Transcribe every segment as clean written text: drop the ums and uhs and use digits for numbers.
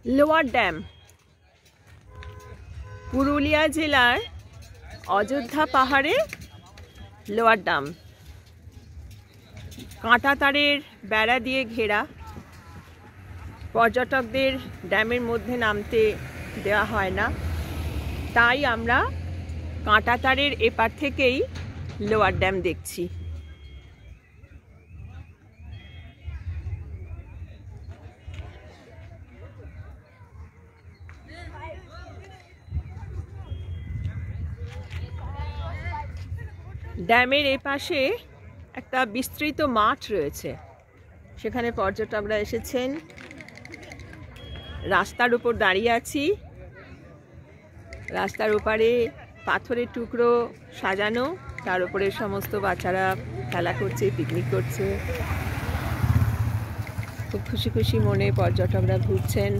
Lower dam Purulia জেলার অযোধ্যা পাহাড়ে lower dam কাঁটা তারের বেড়া দিয়ে ঘেরা। পর্যটকদের ড্যামের মধ্যে নামতে দেওয়া হয় না, তাই আমরা কাঁটা তারের এপার থেকেই লোয়ার ড্যাম দেখছি। ড্যামের এপাশে একটা বিস্তৃত মাঠ রয়েছে, সেখানে পর্যটকরা এসেছেন। রাস্তার উপর দাঁড়িয়ে আছি, রাস্তার ওপারে পাথরের টুকরো সাজানো, তার উপরে সমস্ত বাচ্চারা খেলা করছে, পিকনিক করছে। খুব খুশি খুশি মনে পর্যটকরা ঘুরছেন।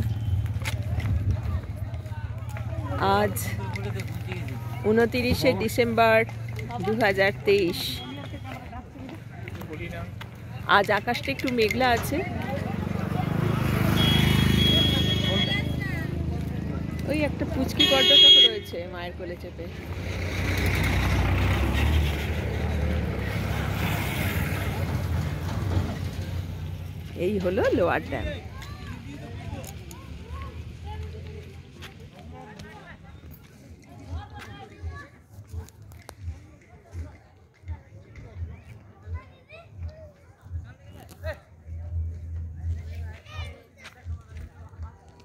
আজ 29শে ডিসেম্বর 2023। আজ আকাশটা একটু মেঘলা আছে। ওই একটা পুচকি পর্যটক রয়েছে মায়ের কোলে চেপে। এই হলো লোয়ার ড্যাম।